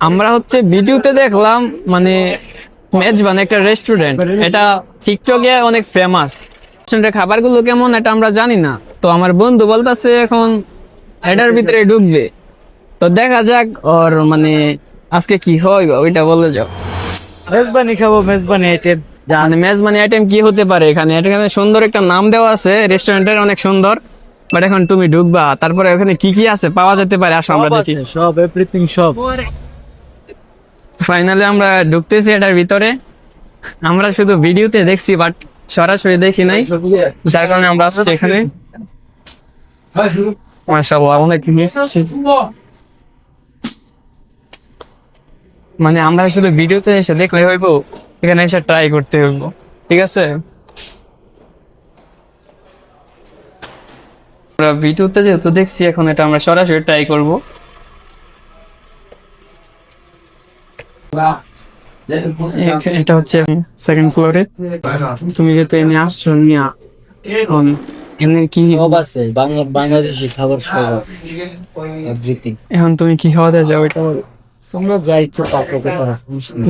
আমরা হচ্ছে ভিডিওতে দেখলাম, মানে মেজবান একটা রেস্টুরেন্ট, এটা টিকটকে অনেক ফেমাস। রেস্টুরেন্টের খাবারগুলো কেমন এটা আমরা জানি না, তো আমার বন্ধু বলতেছে এখন এটার ভিতরে ঢুকবে। তো দেখা যাক ওর মানে আজকে কি হয় ওইটা বলে যাও। মেজবানি খাবো, মেজবানি আইটেম। মানে মেজবানি আইটেম কি হতে পারে এখানে? এখানে সুন্দর একটা নাম দেওয়া আছে রেস্টুরেন্টের, অনেক সুন্দর। বাট এখন তুমি ঢুকবা, তারপরে ওখানে কি কি আছে পাওয়া যেতে পারে আসো আমরা দেখি। সব এভরিথিং সব। ফাইনালি আমরা ঢুকতেছি এটার ভিতরে। আমরা শুধু ভিডিওতে দেখছি বাট সরাসরি দেখি নাই, যার কারণে আমরা আসছি এখানে। মাশাআল্লাহ অনেক মিষ্টি। মানে আমরা শুধু ভিডিওতে এসে দেখলে হইব, এখানে এসে ট্রাই করতে হইব। ঠিক আছে, আমরা ভিডিওতে যেহেতু দেখছি এখন এটা আমরা সরাসরি ট্রাই করব। এটা হচ্ছে সেকেন্ড ফ্লোরে। তুমি যেহেতু এমনি আসছো নিয়া, এখন এমনি কি সব আছে, বাংলাদেশি খাবার সব আছে, এভরিথিং। এখন তুমি কি খাওয়াতে যাও এটা বলো। তোমরা যা ইচ্ছা তা খেতে পারো।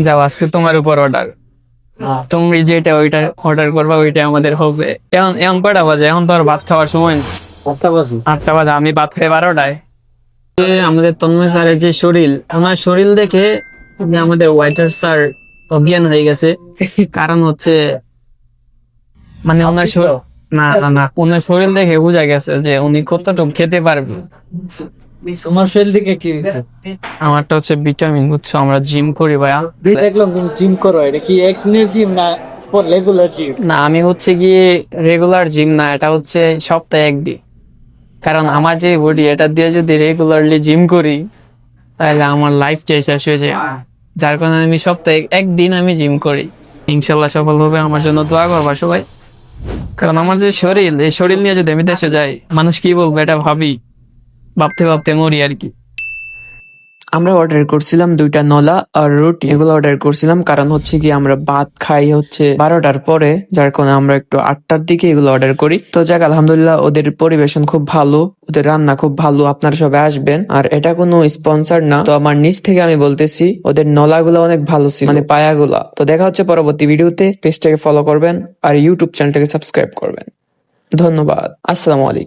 যাও, আজকে তোমার উপর অর্ডার। তুমি যেটা ওইটা অর্ডার করবা ওইটা আমাদের হবে। এখন এখন কয়টা বাজে? এখন তো আর ভাত খাওয়ার সময় না। 8টা বাজে। 8টা বাজে, আমি ভাত খাই 12টায়। আমাদের তন্ময় স্যারের যে শরীর, আমার শরীর দেখে যে আমাদের ওয়াইটার স্যার অজ্ঞান হয়ে গেছে। কারণ হচ্ছে মানে ওনার না না না, ওনার শরীর দেখে বোঝা গেছে যে উনি কতটুকু খেতে পারবে। তোমার শরীর দিকে কি হয়েছে? আমারটা হচ্ছে ভিটামিন, বুঝছো? আমরা জিম করি ভাইয়া। দেখলাম তুমি জিম করো, এটা কি এক দিনের জিম না রেগুলার জিম? না, আমি হচ্ছে গিয়ে রেগুলার জিম না, এটা হচ্ছে সপ্তাহে একদিন। কারণ আমার যে বডি, এটা দিয়ে যদি রেগুলারলি জিম করি তাহলে আমার লাইফ শেষ হয়ে যায়। যার কারণে আমি সপ্তাহে একদিন আমি জিম করি। ইনশাল্লাহ সফল হবে, আমার জন্য দোয়া করবা সবাই। কারণ আমার যে শরীর, এই শরীর নিয়ে যদি আমি দেশে যাই, মানুষ কি বলবো এটা ভাবতে ভাবতে মরি আর কি। আমরা অর্ডার করছিলাম 2টা নলা আর রুটি, এগুলো অর্ডার করছিলাম কারণ হচ্ছে কি আমরা ভাত খাই হচ্ছে 12টার পরে, যার কারণে আমরা একটু 8টার দিকে এগুলো অর্ডার করি। তো যাক আলহামদুলিল্লাহ, ওদের পরিবেশন খুব ভালো, ওদের রান্না খুব ভালো। আপনারা সবাই আসবেন। আর এটা কোনো স্পন্সর না, তো আমার নিজ থেকে আমি বলতেছি ওদের নলাগুলো অনেক ভালো ছিল, মানে পায়াগুলা। তো দেখা হচ্ছে পরবর্তী ভিডিওতে। পেজটাকে ফলো করবেন আর ইউটিউব চ্যানেলটাকে সাবস্ক্রাইব করবেন। ধন্যবাদ, আসসালামু আলাইকুম।